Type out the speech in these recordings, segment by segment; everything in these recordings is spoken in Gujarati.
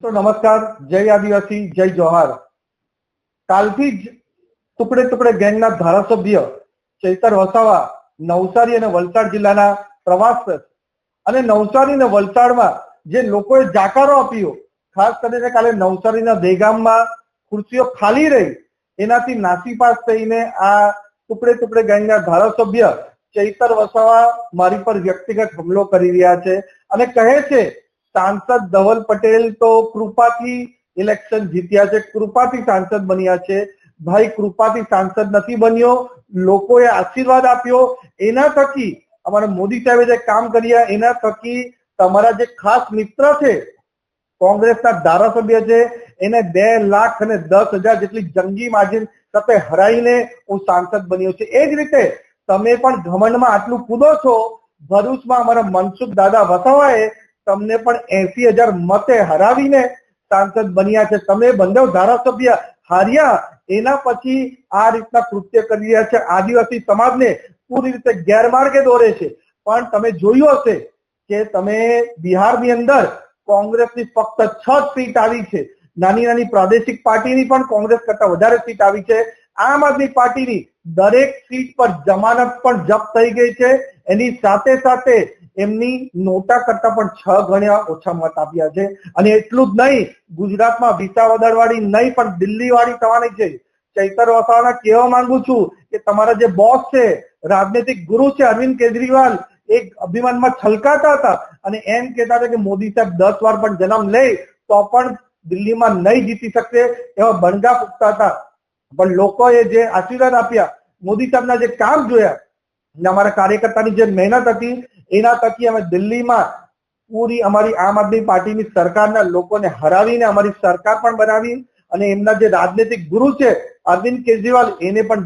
મિત્રો નમસ્કાર, જય આદિવાસી, જય જોહાર। કાલથી જ ટુકડે ટુકડે ગેંગના ધારાસભ્ય ચૈતર વસાવા નવસારી અને વલસાડ જિલ્લાના પ્રવાસ અને નવસારી અને વલસાડમાં જે લોકોએ જાકારો આપ્યો, ખાસ કરીને કાલે નવસારીના દેગામમાં ખુરશીઓ ખાલી રહી એનાથી નાસીપાસ થઈને આ ટુકડે ટુકડે ગેંગના ધારાસભ્ય ચૈતર વસાવા મારી પર વ્યક્તિગત હુમલો કરી રહ્યા છે અને કહે છે सांसद धवल पटेल तो कृपाथी इलेक्शन जीत्या छे, कृपाथी सांसद बन्या छे। भाई कृपाथी सांसद नहीं बन्यो, लोकोए आशीर्वाद आप्यो, एना थकी अमारा मोदी साहेबे जे काम कर्या एना थकी तमारा जे खास मित्र छे कांग्रेसना धारासभ्य छे एने 2,10,000 जेटली जंगी मार्जिन साथे हराईने हूँ सांसद बन्यो छे। ए ज रीते तमे पण घमंडमां आटલું कूदो छो। भरूचमां अमारा मनसुख दादा वसावाए तमने पण 80,000 मते हरावीने सांसद बन्या छे। तमे बंधव धारासभ्य हार्या एना पछी आ रीतना कृत्य करी रह्या छे, आदिवासी समाजने पूरी रीते गैरमार्गे दोरे छे। पण तमे जोयुं हशे के तमे बिहारनी अंदर कांग्रेसनी फक्त 6 सीट आवी छे, नानी नानी प्रादेशिक पार्टीनी पण कांग्रेस करता वधारे सीट आवी छे। आम आदमी पार्टीनी दरेक सीट पर जमानत पण जप्त थई गई छे, एनी साथे साथे एमनी नोटा करता पण 6 गणा ओछा मत आप्या छे। अने एटલું જ नहीं, गुजरातमां विसावदरवाड़ी नहीं पण दिल्हीवाड़ी थवानी छे। चैतर वसावाने कहेवा मांगु छुं के तमारा जे बॉस छे, राजनीतिक गुरु छे अरविंद केजरीवाल, एक अभिमाનમાં छलकाता હતા અને એમ કહેતા હતા કે મોદી સાહેબ 10 વાર પણ જન્મ લે તો પણ દિલ્હીમાં નહીં જીતી શકશે એવા બણગા ફૂંકતા હતા। પણ લોકોએ જે આશીર્વાદ આપ્યા, મોદી સાહેબના જે કામ જોયા, અમારા કાર્યકર્તાની જે મહેનત હતી એના થકી અમે દિલ્હીમાં પૂરી અમારી આમ આદમી પાર્ટીની સરકારના લોકોને હરાવીને અમારી સરકાર પણ બનાવી અને એમના જે રાજનૈતિક ગુરુ છે અરવિંદ કેજરીવાલ એને પણ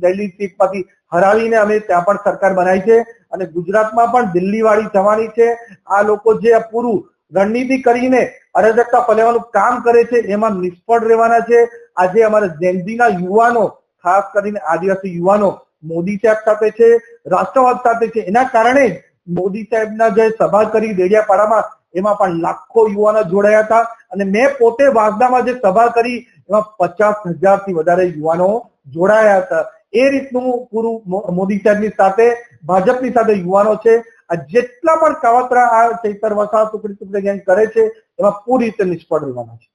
દિલ્હી સીટ પરથી હરાવીને અમે ત્યાં પણ સરકાર બનાવી છે અને ગુજરાતમાં પણ દિલ્હીવાળી થવાની છે। આ લોકો જે પૂરું રણનીતિ કરીને અરાજકતા ફેલાવવાનું કામ કરે છે એમાં નિષ્ફળ રહેવાના છે। આજે અમારા જેનઝીના યુવાનો, ખાસ કરીને આદિવાસી યુવાનો મોદી સાહેબ સાથે છે, રાષ્ટ્રવાદ સાથે છે। એના કારણે મોદી સાહેબના જે સભા કરી દેડિયાપાડામાં એમાં પણ લાખો યુવાનો જોડાયા હતા અને મેં પોતે વાસદામાં જે સભા કરી એમાં 50,000 થી વધારે યુવાનો જોડાયા હતા। એ રીતનું પૂરું મોદી સાહેબની સાથે ભાજપની સાથે યુવાનો છે। આ જેટલા પણ કાવતરા આ ચૈતર વસાવા ટુકડી ટુકડી ગેંગ કરે છે એમાં પૂરી રીતે નિષ્ફળ રહેવાના છે।